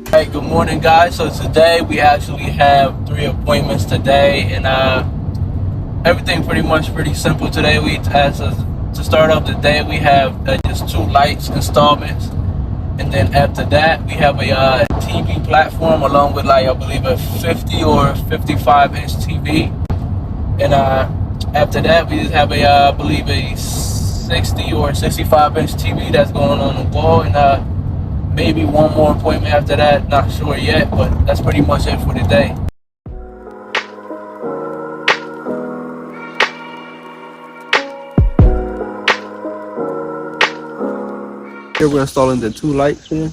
Hey, good morning, guys. So today we actually have 3 appointments today, and everything pretty simple today. To start off the day, we have just 2 lights installments, and then after that, we have a TV platform along with, like, I believe a 50 or 55-inch TV, and after that, we just have I believe a 60 or 65-inch TV that's going on the wall, and maybe one more appointment after that. Not sure yet, but that's pretty much it for today. Here we're installing the 2 lights here.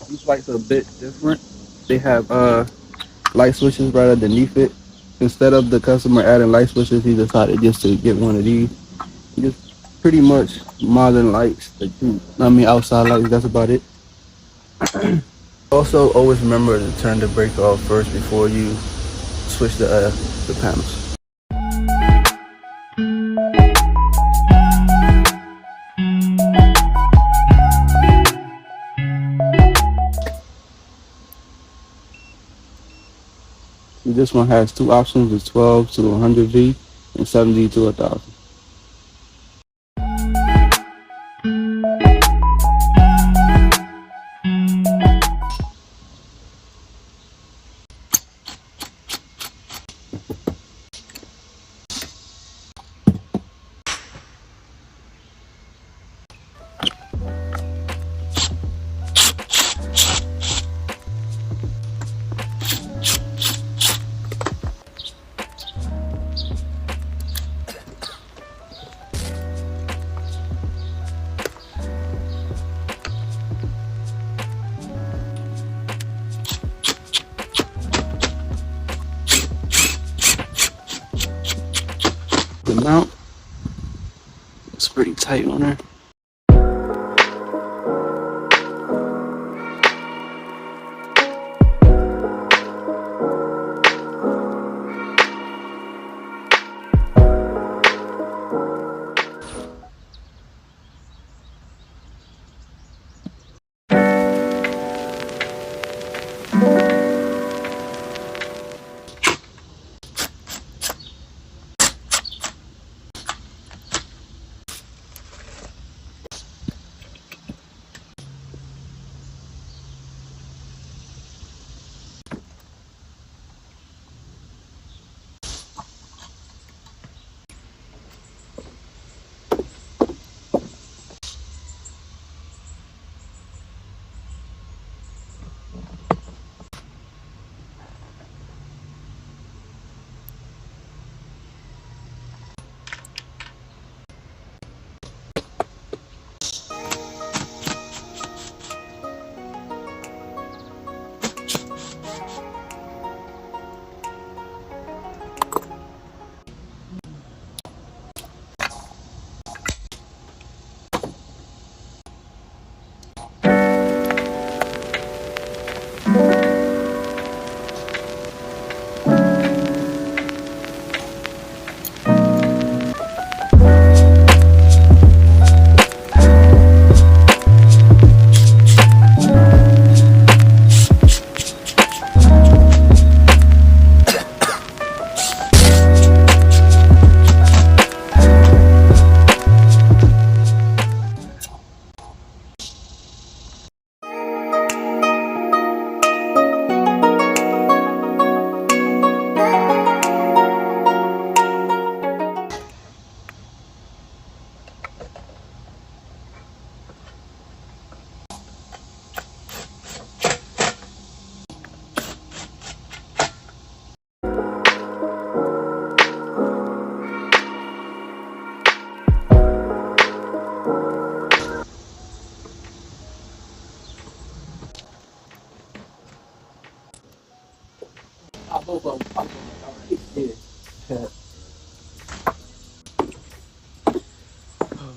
These lights are a bit different. They have light switches right underneath it. Instead of the customer adding light switches, he decided just to get one of these. Just pretty much modern lights, outside lights. That's about it. Also, always remember to turn the brake off first before you switch the panels. This one has 2 options: it's 12 to 100 V and 70 to 1000. The mount, it's pretty tight on her.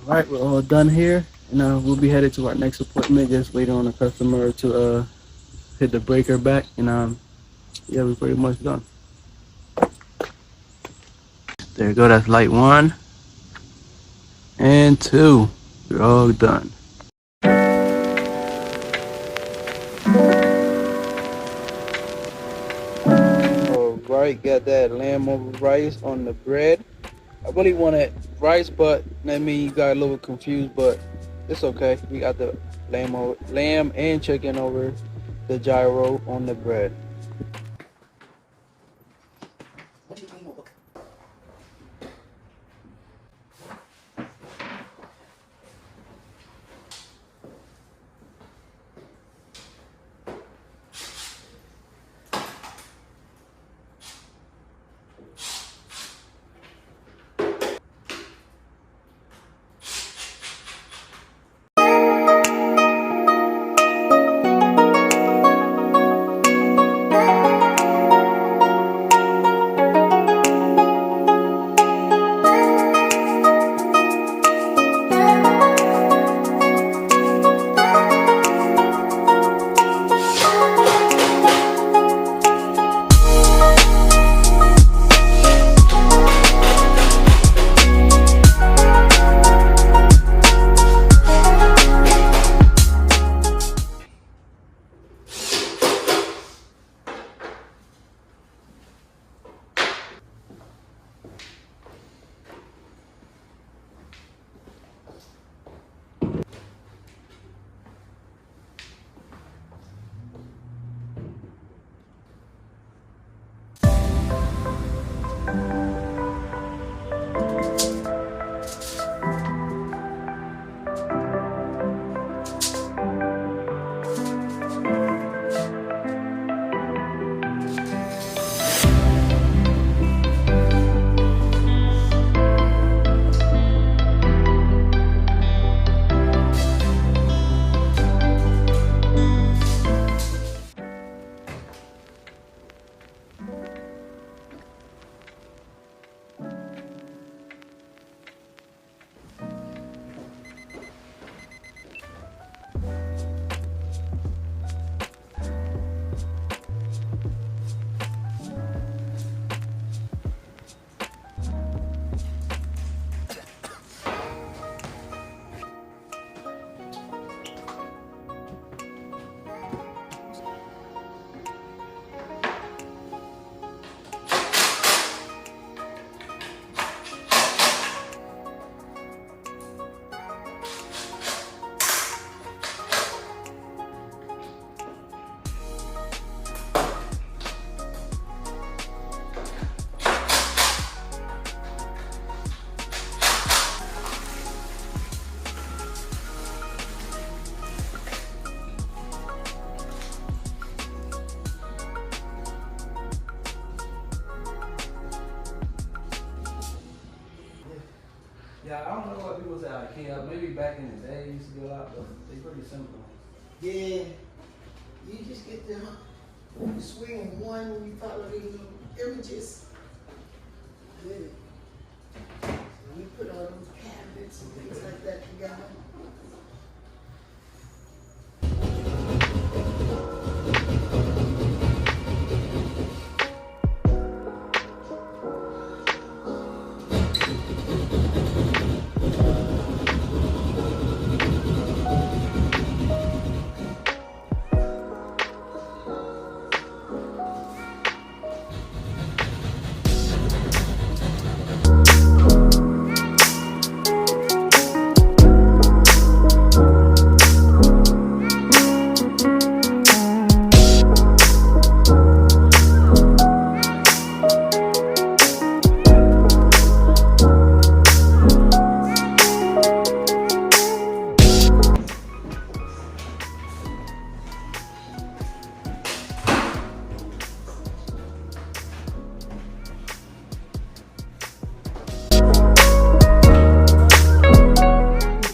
Alright, we're all done here, and we'll be headed to our next appointment. Just waiting on the customer to hit the breaker back, and yeah, we're pretty much done. There you go, that's light 1 and 2. We're all done. Right, got that lamb over rice on the bread. I really wanted rice, but that means you got a little confused, but it's okay. We got the lamb and chicken over the gyro on the bread. Yeah, I don't know what people say IKEA. Maybe back in the day, it used to be a lot, but they pretty simple. Yeah, you just get the swing one when you follow these little images. Good. So we put all those cabinets and things like that together.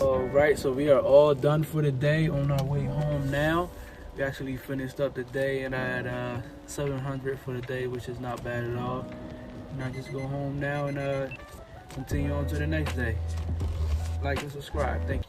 Alright, so we are all done for the day, on our way home now. We actually finished up the day and I had 700 for the day, which is not bad at all. And I just go home now and continue on to the next day. Like and subscribe. Thank you.